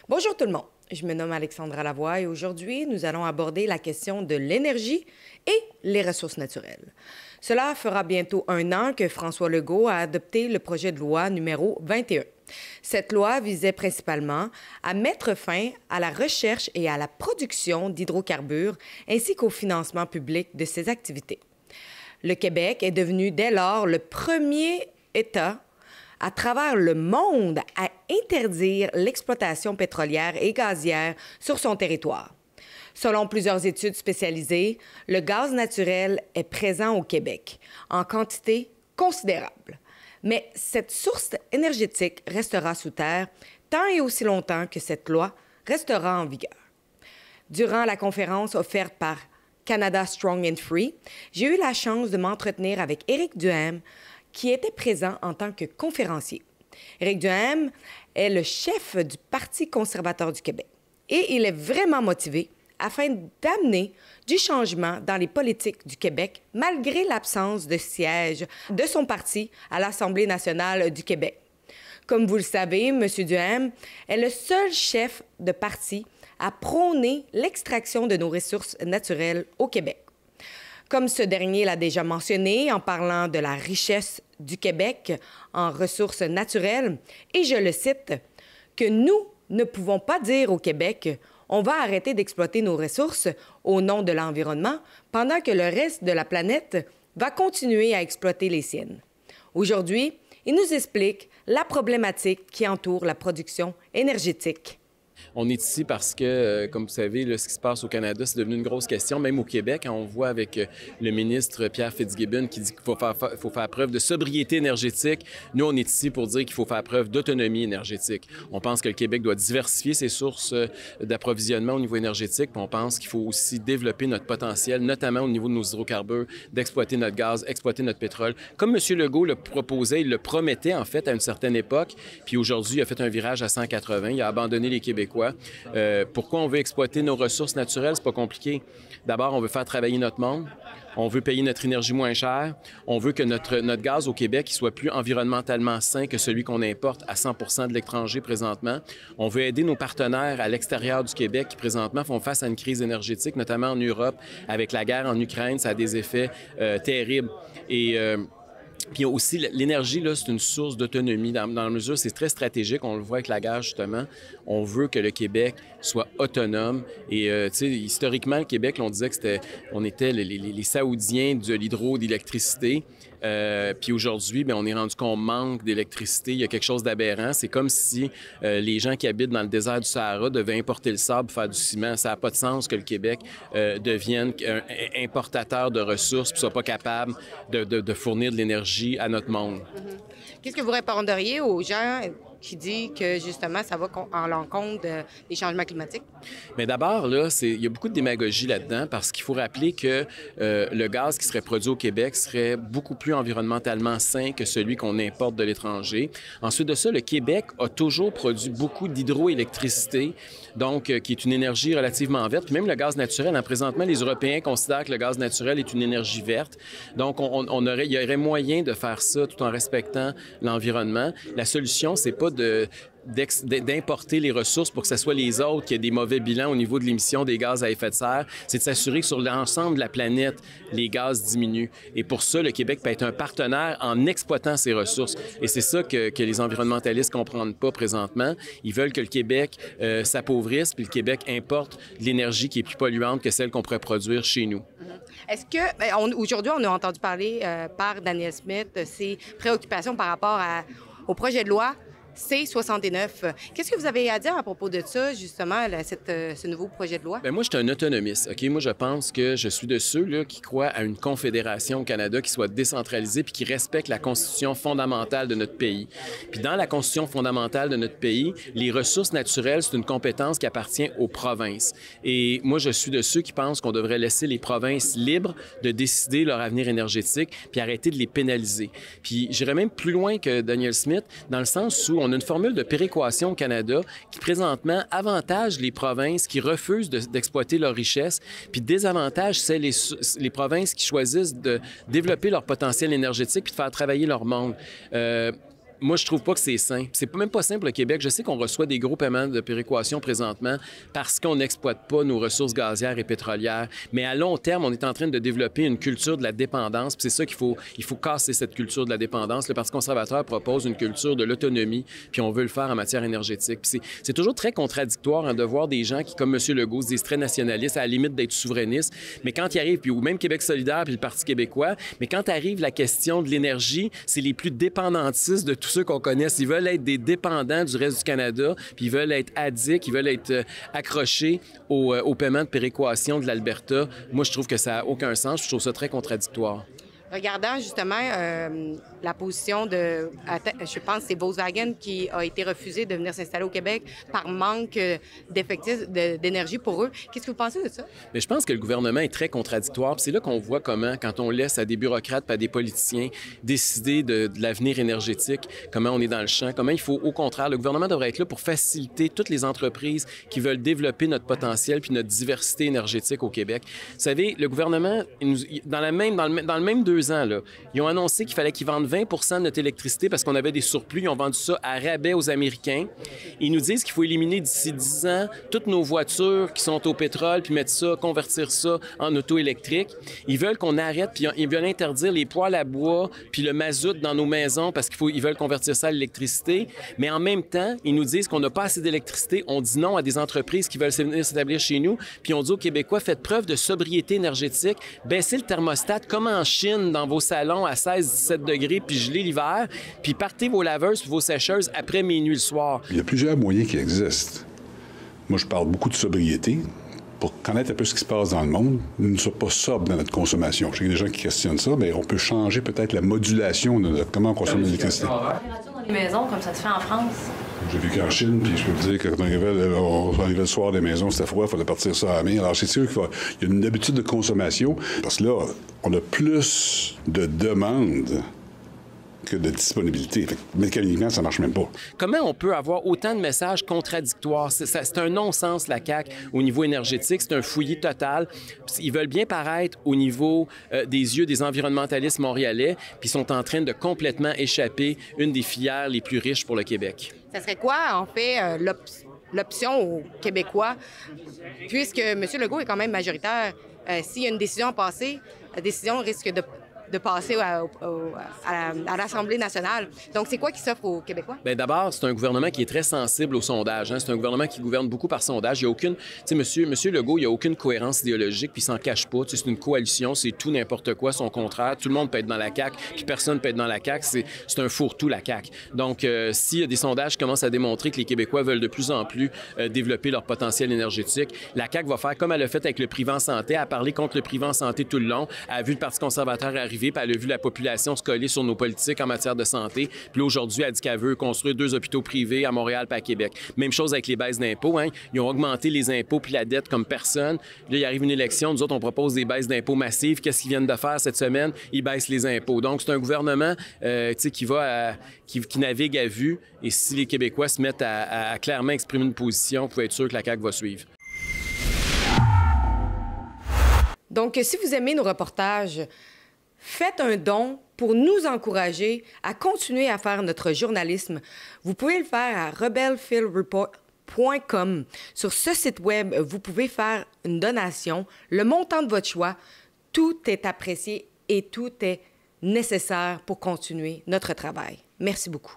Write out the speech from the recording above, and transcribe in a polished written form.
Bonjour tout le monde, je me nomme Alexandra Lavoie et aujourd'hui, nous allons aborder la question de l'énergie et les ressources naturelles. Cela fera bientôt 1 an que François Legault a adopté le projet de loi numéro 21. Cette loi visait principalement à mettre fin à la recherche et à la production d'hydrocarbures ainsi qu'au financement public de ces activités. Le Québec est devenu dès lors le premier État à travers le monde à interdire l'exploitation pétrolière et gazière sur son territoire. Selon plusieurs études spécialisées, le gaz naturel est présent au Québec en quantité considérable. Mais cette source énergétique restera sous terre tant et aussi longtemps que cette loi restera en vigueur. Durant la conférence offerte par Canada Strong and Free, j'ai eu la chance de m'entretenir avec Éric Duhaime, qui était présent en tant que conférencier. Éric Duhaime est le chef du Parti conservateur du Québec et il est vraiment motivé afin d'amener du changement dans les politiques du Québec malgré l'absence de siège de son parti à l'Assemblée nationale du Québec. Comme vous le savez, M. Duhaime est le seul chef de parti à prôner l'extraction de nos ressources naturelles au Québec. Comme ce dernier l'a déjà mentionné en parlant de la richesse du Québec en ressources naturelles, et je le cite, que nous ne pouvons pas dire au Québec on va arrêter d'exploiter nos ressources au nom de l'environnement pendant que le reste de la planète va continuer à exploiter les siennes. Aujourd'hui, il nous explique la problématique qui entoure la production énergétique. On est ici parce que, comme vous savez, là, ce qui se passe au Canada, c'est devenu une grosse question, même au Québec. On voit avec le ministre Pierre Fitzgibbon qui dit qu'il faut faire preuve de sobriété énergétique. Nous, on est ici pour dire qu'il faut faire preuve d'autonomie énergétique. On pense que le Québec doit diversifier ses sources d'approvisionnement au niveau énergétique, puis on pense qu'il faut aussi développer notre potentiel, notamment au niveau de nos hydrocarbures, d'exploiter notre gaz, exploiter notre pétrole. Comme M. Legault le proposait, il le promettait en fait à une certaine époque, puis aujourd'hui, il a fait un virage à 180, il a abandonné les Québécois. Pourquoi on veut exploiter nos ressources naturelles? C'est pas compliqué. D'abord, on veut faire travailler notre monde. On veut payer notre énergie moins chère. On veut que notre gaz au Québec soit plus environnementalement sain que celui qu'on importe à 100 % de l'étranger présentement. On veut aider nos partenaires à l'extérieur du Québec qui présentement font face à une crise énergétique, notamment en Europe. Avec la guerre en Ukraine, ça a des effets terribles. Puis aussi, l'énergie, là, c'est une source d'autonomie. Dans la mesure, c'est très stratégique. On le voit avec la guerre, justement. On veut que le Québec soit autonome. Et, tu sais, historiquement, le Québec, on disait que on était les Saoudiens de l'électricité. Puis aujourd'hui, bien, on est rendu qu'on manque d'électricité. Il y a quelque chose d'aberrant. C'est comme si les gens qui habitent dans le désert du Sahara devaient importer le sable pour faire du ciment. Ça n'a pas de sens que le Québec devienne un importateur de ressources et soit pas capable de fournir de l'énergie à notre monde. Qu'est-ce que vous répondriez aux gens qui disent que, justement, ça va en l'encontre des changements climatiques? Mais d'abord, là, il y a beaucoup de démagogie là-dedans parce qu'il faut rappeler que le gaz qui serait produit au Québec serait beaucoup plus environnementalement sain que celui qu'on importe de l'étranger. Ensuite de ça, le Québec a toujours produit beaucoup d'hydroélectricité, donc qui est une énergie relativement verte. Puis même le gaz naturel, hein, présentement, les Européens considèrent que le gaz naturel est une énergie verte. Donc, il y aurait moyen de faire ça tout en respectant l'environnement. La solution, c'est pas d'importer les ressources pour que ce soit les autres qui aient des mauvais bilans au niveau de l'émission des gaz à effet de serre, c'est de s'assurer que sur l'ensemble de la planète, les gaz diminuent. Et pour ça, le Québec peut être un partenaire en exploitant ses ressources. Et c'est ça que les environnementalistes ne comprennent pas présentement. Ils veulent que le Québec s'appauvrisse, puis le Québec importe de l'énergie qui est plus polluante que celle qu'on pourrait produire chez nous. Est-ce que, aujourd'hui, on a entendu parler par Daniel Smith de ses préoccupations par rapport au projet de loi C-69. Qu'est-ce que vous avez à dire à propos de ça, justement, ce nouveau projet de loi? Bien, moi, je suis un autonomiste. OK? Moi, je pense que je suis de ceux là, qui croient à une confédération au Canada qui soit décentralisée puis qui respecte la Constitution fondamentale de notre pays. Puis dans la Constitution fondamentale de notre pays, les ressources naturelles, c'est une compétence qui appartient aux provinces. Et moi, je suis de ceux qui pensent qu'on devrait laisser les provinces libres de décider leur avenir énergétique puis arrêter de les pénaliser. Puis j'irais même plus loin que Daniel Smith, dans le sens où on a une formule de péréquation au Canada qui, présentement, avantage les provinces qui refusent d'exploiter leurs richesses, puis désavantage les provinces qui choisissent de développer leur potentiel énergétique puis de faire travailler leur monde. Moi, je trouve pas que c'est sain. C'est même pas simple au Québec. Je sais qu'on reçoit des gros paiements de péréquation présentement parce qu'on n'exploite pas nos ressources gazières et pétrolières. Mais à long terme, on est en train de développer une culture de la dépendance. Puis c'est ça qu'il faut, casser cette culture de la dépendance. Le Parti conservateur propose une culture de l'autonomie, puis on veut le faire en matière énergétique. Puis c'est toujours très contradictoire de voir des gens qui, comme M. Legault, se disent très nationalistes, à la limite d'être souverainistes. Mais quand il arrive, puis ou même Québec solidaire, puis le Parti québécois, mais quand arrive la question de l'énergie, c'est les plus dépendantistes de tous ceux qu'on connaisse. Ils veulent être des dépendants du reste du Canada, puis ils veulent être addicts, ils veulent être accrochés au paiement de péréquation de l'Alberta. Moi, je trouve que ça n'a aucun sens. Je trouve ça très contradictoire. Regardant justement la position de, je pense que c'est Volkswagen qui a été refusé de venir s'installer au Québec par manque d'effectifs d'énergie pour eux. Qu'est-ce que vous pensez de ça? Mais je pense que le gouvernement est très contradictoire. C'est là qu'on voit comment, quand on laisse à des bureaucrates et à des politiciens décider de l'avenir énergétique, comment on est dans le champ, comment il faut, au contraire, le gouvernement devrait être là pour faciliter toutes les entreprises qui veulent développer notre potentiel puis notre diversité énergétique au Québec. Vous savez, le gouvernement, dans le même 2 ans, là, ils ont annoncé qu'il fallait qu'ils vendent 20 de notre électricité parce qu'on avait des surplus. Ils ont vendu ça à rabais aux Américains. Ils nous disent qu'il faut éliminer d'ici 10 ans toutes nos voitures qui sont au pétrole puis mettre ça, convertir ça en auto électrique. Ils veulent qu'on arrête puis ils veulent interdire les poêles à bois puis le mazout dans nos maisons parce qu'ils veulent convertir ça à l'électricité. Mais en même temps, ils nous disent qu'on n'a pas assez d'électricité. On dit non à des entreprises qui veulent venir s'établir chez nous. Puis on dit aux Québécois, faites preuve de sobriété énergétique. Baissez le thermostat comme en Chine dans vos salons à 16-17 degrés, puis gelez l'hiver, puis partez vos laveuses et vos sécheuses après minuit le soir. Il y a plusieurs moyens qui existent. Moi, je parle beaucoup de sobriété pour connaître un peu ce qui se passe dans le monde. Nous ne sommes pas sobres dans notre consommation. Je sais qu'il y a des gens qui questionnent ça, mais on peut changer peut-être la modulation de comment on consomme l'électricité. Dans les maisons, comme ça se fait en France. J'ai vécu en Chine, puis je peux vous dire que quand on arrivait le soir des maisons, c'était froid, il fallait partir ça à la main. Alors, c'est sûr qu'il y a une habitude de consommation, parce que là, on a plus de demandes que de disponibilité. Fait que mécaniquement, ça marche même pas. Comment on peut avoir autant de messages contradictoires? C'est un non-sens, la CAQ, au niveau énergétique. C'est un fouillis total. Ils veulent bien paraître au niveau des yeux des environnementalistes montréalais, puis ils sont en train de complètement échapper une des filières les plus riches pour le Québec. Ça serait quoi, en fait, l'option aux Québécois, puisque M. Legault est quand même majoritaire? S'il y a une décision à passer, la décision risque de passer à l'Assemblée nationale. Donc, c'est quoi qui s'offre aux Québécois? Bien, d'abord, c'est un gouvernement qui est très sensible au sondage. C'est un gouvernement qui gouverne beaucoup par sondage. Il n'y a aucune... Tu sais, monsieur Legault, il n'y a aucune cohérence idéologique, puis il s'en cache pas. Tu sais, c'est une coalition, c'est tout n'importe quoi, son contraire. Tout le monde peut être dans la CAQ, puis personne ne peut être dans la CAQ. C'est un fourre-tout, la CAQ. Donc, s'il y a des sondages qui commencent à démontrer que les Québécois veulent de plus en plus développer leur potentiel énergétique, la CAQ va faire comme elle a fait avec le privé en santé, elle a parlé contre le privé en santé tout le long, elle a vu le Parti conservateur arriver, puis elle a vu la population se coller sur nos politiques en matière de santé. Puis là, aujourd'hui, elle dit qu'elle veut construire 2 hôpitaux privés à Montréal et à Québec. Même chose avec les baisses d'impôts. Hein. Ils ont augmenté les impôts puis la dette comme personne. Là, il arrive une élection. Nous autres, on propose des baisses d'impôts massives. Qu'est-ce qu'ils viennent de faire cette semaine? Ils baissent les impôts. Donc, c'est un gouvernement qui navigue à vue. Et si les Québécois se mettent à clairement exprimer une position, vous pouvez être sûr que la CAQ va suivre. Donc, si vous aimez nos reportages, faites un don pour nous encourager à continuer à faire notre journalisme. Vous pouvez le faire à rebelfieldreport.com. Sur ce site web, vous pouvez faire une donation, le montant de votre choix. Tout est apprécié et tout est nécessaire pour continuer notre travail. Merci beaucoup.